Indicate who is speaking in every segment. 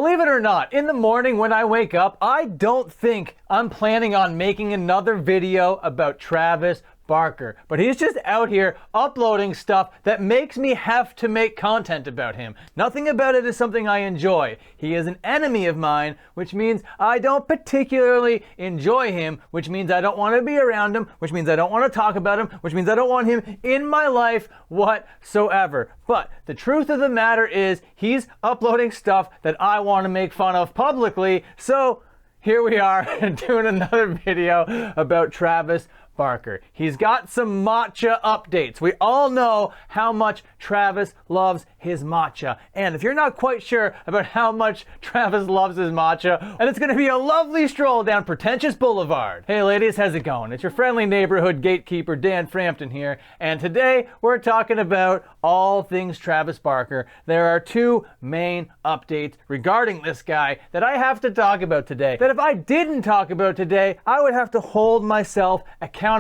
Speaker 1: Believe it or not, in the morning when I wake up, I don't think I'm planning on making another video about Travis Barker, but he's just out here uploading stuff that makes me have to make content about him. Nothing about it is something I enjoy. He is an enemy of mine, which means I don't particularly enjoy him, which means I don't want to be around him, which means I don't want to talk about him, which means I don't want him in my life whatsoever. But the truth of the matter is he's uploading stuff that I want to make fun of publicly, so here we are doing another video about Travis Barker. He's got some matcha updates. We all know how much Travis loves his matcha. And if you're not quite sure about how much Travis loves his matcha, and it's going to be a lovely stroll down Pretentious Boulevard. Hey ladies, how's it going? It's your friendly neighborhood gatekeeper, Dan Frampton here. And today we're talking about all things Travis Barker. There are two main updates regarding this guy that I have to talk about today. That if I didn't talk about today, I would have to hold myself accountable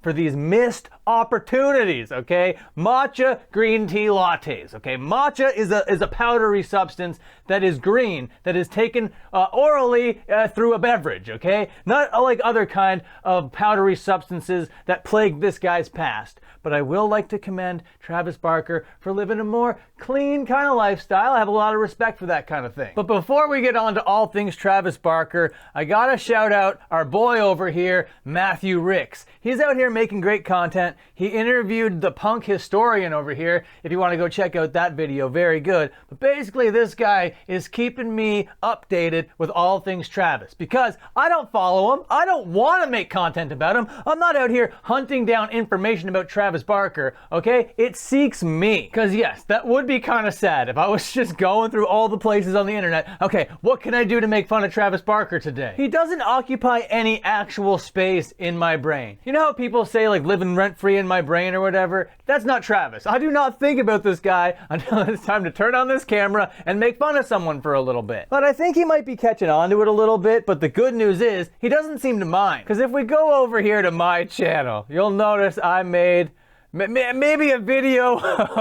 Speaker 1: for these missed opportunities, okay? Matcha green tea lattes, okay? Matcha is a powdery substance that is green, that is taken orally through a beverage, okay? Not like other kind of powdery substances that plagued this guy's past. But I will like to commend Travis Barker for living a more clean kind of lifestyle. I have a lot of respect for that kind of thing. But before we get on to all things Travis Barker, I gotta shout out our boy over here, Matthew Ricks. He's out here making great content. He interviewed the punk historian over here. If you want to go check out that video, very good. But basically this guy is keeping me updated with all things Travis because I don't follow him. I don't want to make content about him. I'm not out here hunting down information about Travis Barker, okay? It seeks me. Because yes, that would be kind of sad if I was just going through all the places on the internet. Okay, what can I do to make fun of Travis Barker today? He doesn't occupy any actual space in my brain. You know how people say like living rent-free in my brain or whatever? That's not Travis. I do not think about this guy until it's time to turn on this camera and make fun of someone for a little bit. But I think he might be catching on to it a little bit, but the good news is he doesn't seem to mind. Because if we go over here to my channel, you'll notice I made maybe a video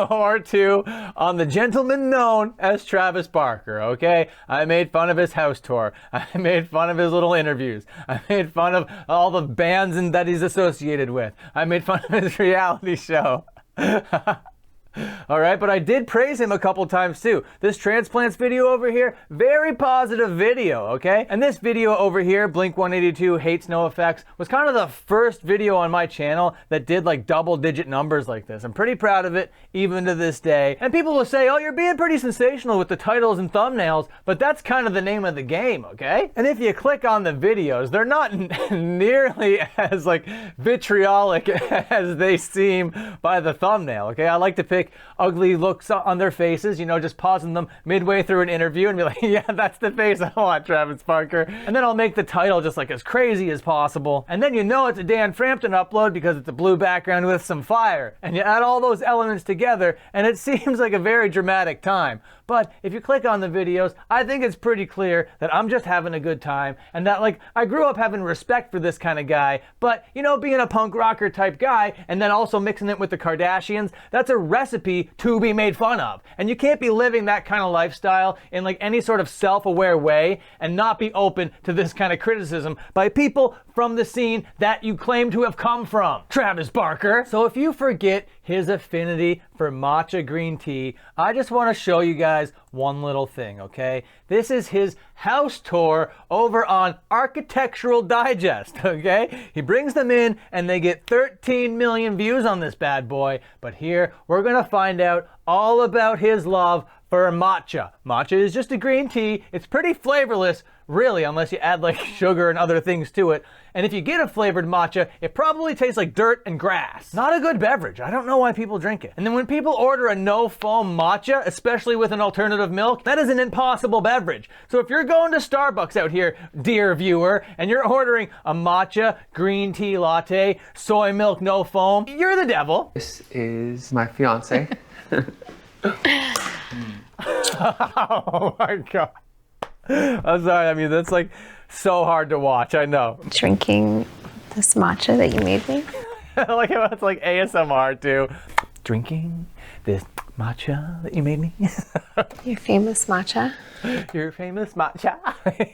Speaker 1: or two on the gentleman known as Travis Barker, okay? I made fun of his house tour. I made fun of his little interviews. I made fun of all the bands that he's associated with. I made fun of his reality show. All right, but I did praise him a couple times too. This transplants video over here, very positive video, okay? And this video over here, Blink-182 Hates No Effects, was kind of the first video on my channel that did like double-digit numbers like this. I'm pretty proud of it, even to this day. And people will say, oh, you're being pretty sensational with the titles and thumbnails, but that's kind of the name of the game, okay? And if you click on the videos, they're not nearly as like vitriolic as they seem by the thumbnail, okay? I like to pick ugly looks on their faces, you know, just pausing them midway through an interview and be like, yeah, that's the face I want, Travis Barker. And then I'll make the title just like as crazy as possible. And then you know it's a Dan Frampton upload because it's a blue background with some fire. And you add all those elements together and it seems like a very dramatic time. But if you click on the videos, I think it's pretty clear that I'm just having a good time and that like I grew up having respect for this kind of guy, but you know, being a punk rocker type guy and then also mixing it with the Kardashians, that's a recipe to be made fun of. And you can't be living that kind of lifestyle in like any sort of self-aware way and not be open to this kind of criticism by people from the scene that you claim to have come from, Travis Barker. So if you forget his affinity for matcha green tea, I just want to show you guys one little thing, okay? This is his house tour over on Architectural Digest, okay? He brings them in and they get 13 million views on this bad boy. But here, we're gonna find out all about his love for matcha. Matcha is just a green tea. It's pretty flavorless, really, unless you add like sugar and other things to it. And if you get a flavored matcha, it probably tastes like dirt and grass. Not a good beverage. I don't know why people drink it. And then when people order a no-foam matcha, especially with an alternative milk, that is an impossible beverage. So if you're going to Starbucks out here, dear viewer, and you're ordering a matcha green tea latte, soy milk, no foam, you're the devil.
Speaker 2: This is my fiance.
Speaker 1: Oh my God. I'm sorry, I mean, that's like so hard to watch, I know.
Speaker 3: Drinking this matcha that you made me.
Speaker 1: Like it's like ASMR too. Drinking this matcha that you made me?
Speaker 3: Your famous matcha.
Speaker 1: Your famous matcha.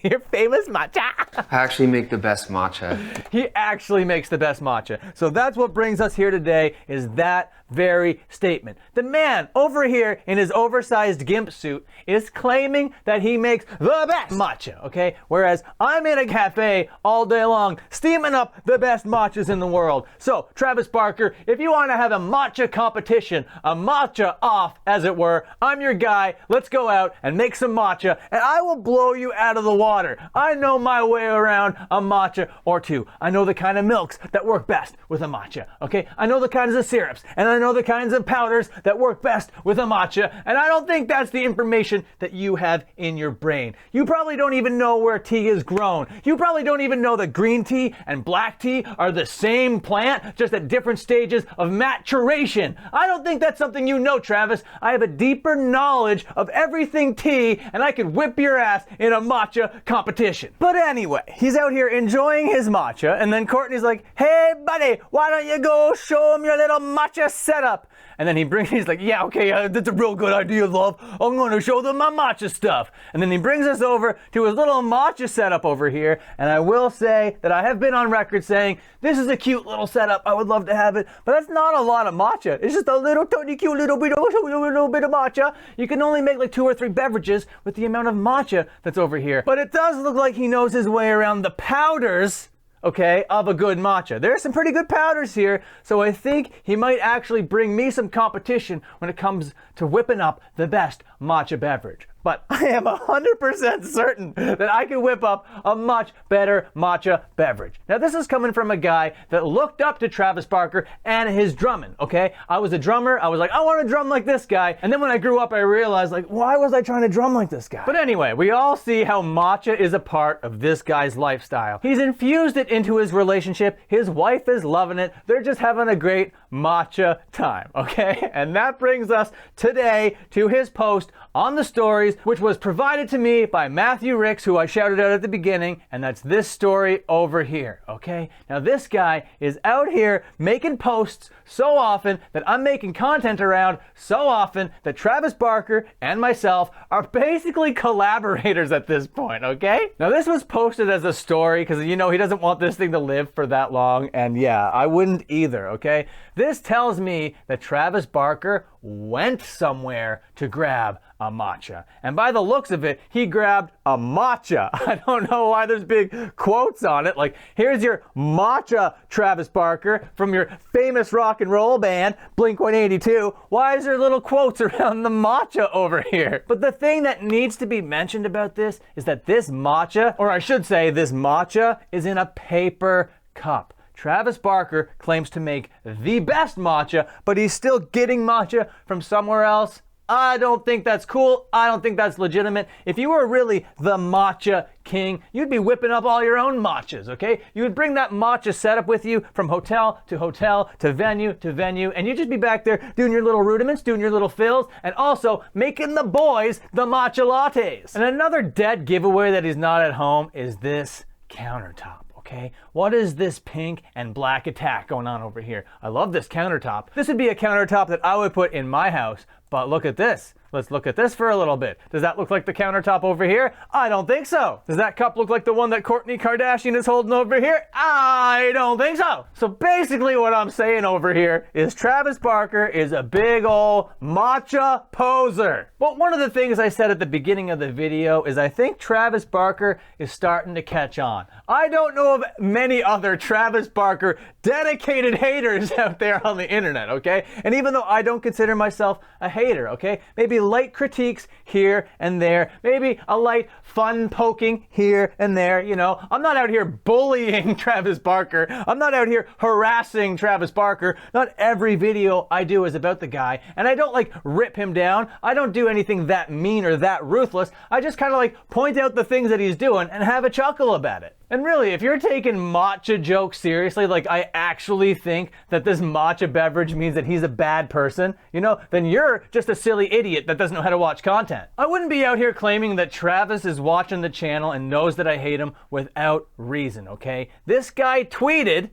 Speaker 1: Your famous matcha.
Speaker 2: I actually make the best matcha.
Speaker 1: He actually makes the best matcha. So that's what brings us here today, is that very statement. The man over here in his oversized gimp suit is claiming that he makes the best matcha, okay? Whereas I'm in a cafe all day long steaming up the best matchas in the world. So, Travis Barker, if you want to have a matcha competition, a matcha off, as it were, I'm your guy. Let's go out and make some matcha, and I will blow you out of the water. I know my way around a matcha or two. I know the kind of milks that work best with a matcha, okay? I know the kinds of syrups, and I know the kinds of powders that work best with a matcha, and I don't think that's the information that you have in your brain. You probably don't even know where tea is grown. You probably don't even know that green tea and black tea are the same plant, just at different stages of maturation. I don't think that's something you know, Travis. I have a deeper knowledge of everything tea, and I could whip your ass in a matcha competition. But anyway, he's out here enjoying his matcha, and then Courtney's like, hey buddy, why don't you go show him your little matcha setup? And then he's like, yeah, okay, that's a real good idea, love. I'm going to show them my matcha stuff. And then he brings us over to his little matcha setup over here. And I will say that I have been on record saying, this is a cute little setup. I would love to have it. But that's not a lot of matcha. It's just a little tiny cute little bit of matcha. You can only make like 2 or 3 beverages with the amount of matcha that's over here. But it does look like he knows his way around the powders, okay, of a good matcha. There's some pretty good powders here, so I think he might actually bring me some competition when it comes to whipping up the best matcha beverage. But I am 100% certain that I can whip up a much better matcha beverage. Now this is coming from a guy that looked up to Travis Barker and his drumming, okay? I was a drummer, I was like, I want to drum like this guy. And then when I grew up, I realized, like, why was I trying to drum like this guy? But anyway, we all see how matcha is a part of this guy's lifestyle. He's infused it into his relationship. His wife is loving it. They're just having a great matcha time, okay? And that brings us today to his post on the stories, which was provided to me by Matthew Ricks, who I shouted out at the beginning, and that's this story over here, okay? Now this guy is out here making posts so often that I'm making content around so often that Travis Barker and myself are basically collaborators at this point, okay? Now this was posted as a story because, you know, he doesn't want this thing to live for that long, and yeah, I wouldn't either, okay? This tells me that Travis Barker went somewhere to grab a matcha. And by the looks of it, he grabbed a matcha. I don't know why there's big quotes on it. Like, here's your matcha, Travis Barker, from your famous rock and roll band, Blink-182. Why is there little quotes around the matcha over here? But the thing that needs to be mentioned about this is that this matcha, or I should say this matcha, is in a paper cup. Travis Barker claims to make the best matcha, but he's still getting matcha from somewhere else. I don't think that's cool. I don't think that's legitimate. If you were really the matcha king, you'd be whipping up all your own matchas, okay? You would bring that matcha setup with you from hotel to venue, and you'd just be back there doing your little rudiments, doing your little fills, and also making the boys the matcha lattes. And another dead giveaway that he's not at home is this countertop. Okay, what is this pink and black attack going on over here? I love this countertop. This would be a countertop that I would put in my house, but look at this. Let's look at this for a little bit. Does that look like the countertop over here? I don't think so. Does that cup look like the one that Kourtney Kardashian is holding over here? I don't think so. So basically what I'm saying over here is Travis Barker is a big ol' matcha poser. But one of the things I said at the beginning of the video is I think Travis Barker is starting to catch on. I don't know of many other Travis Barker dedicated haters out there on the internet, okay? And even though I don't consider myself a hater, okay? Maybe light critiques here and there, maybe a light fun poking here and there, you know. I'm not out here bullying Travis Barker. I'm not out here harassing Travis Barker. Not every video I do is about the guy, and I don't like rip him down. I don't do anything that mean or that ruthless. I just kind of like point out the things that he's doing and have a chuckle about it. And really, if you're taking matcha jokes seriously, like I actually think that this matcha beverage means that he's a bad person, you know, then you're just a silly idiot that doesn't know how to watch content. I wouldn't be out here claiming that Travis is watching the channel and knows that I hate him without reason, okay? This guy tweeted,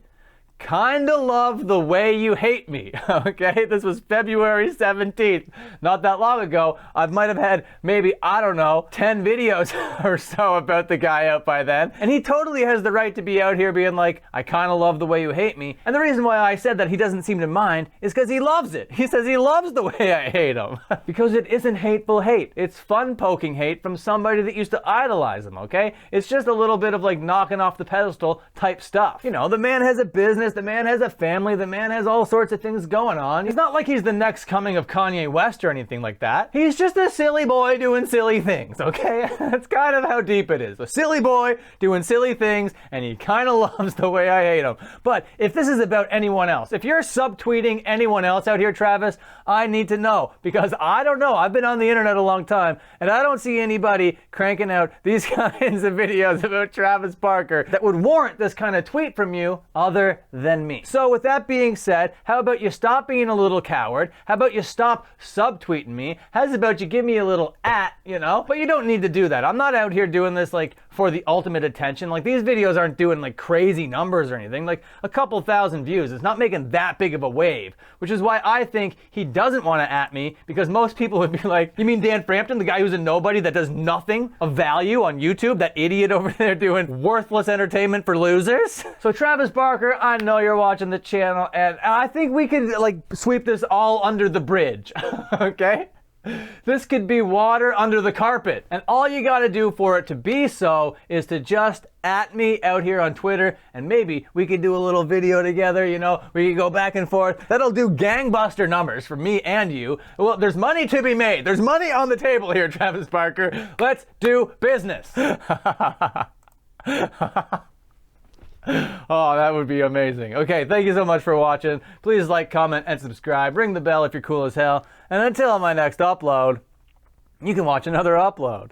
Speaker 1: kinda love the way you hate me. Okay, this was February 17th. Not that long ago. I might have had maybe, I don't know, 10 videos or so about the guy out by then. And he totally has the right to be out here being like, I kinda love the way you hate me. And the reason why I said that he doesn't seem to mind is because he loves it. He says he loves the way I hate him. Because it isn't hateful hate. It's fun poking hate from somebody that used to idolize him, okay? It's just a little bit of like knocking off the pedestal type stuff. You know, the man has a business, the man has a family, the man has all sorts of things going on. He's not like he's the next coming of Kanye West or anything like that. He's just a silly boy doing silly things, okay? That's kind of how deep it is. A silly boy doing silly things, and he kind of loves the way I hate him. But if this is about anyone else, if you're subtweeting anyone else out here, Travis, I need to know, because I don't know. I've been on the internet a long time, and I don't see anybody cranking out these kinds of videos about Travis Barker that would warrant this kind of tweet from you other than me. So with that being said, how about you stop being a little coward? How about you stop subtweeting me? How's about you give me a little you know? But you don't need to do that. I'm not out here doing this like for the ultimate attention. Like these videos aren't doing like crazy numbers or anything. Like a couple thousand views. It's not making that big of a wave, which is why I think he doesn't want to me, because most people would be like, you mean Dan Frampton, the guy who's a nobody that does nothing of value on YouTube? That idiot over there doing worthless entertainment for losers? So Travis Barker, I know you're watching the channel, and I think we could like sweep this all under the bridge, okay? This could be water under the carpet. And all you gotta do for it to be so is to just @me out here on Twitter, and maybe we could do a little video together, you know, we could go back and forth. That'll do gangbuster numbers for me and you. Well, there's money to be made. There's money on the table here, Travis Barker. Let's do business. Oh, that would be amazing. Okay, thank you so much for watching. Please like, comment, and subscribe. Ring the bell if you're cool as hell. And until my next upload, you can watch another upload.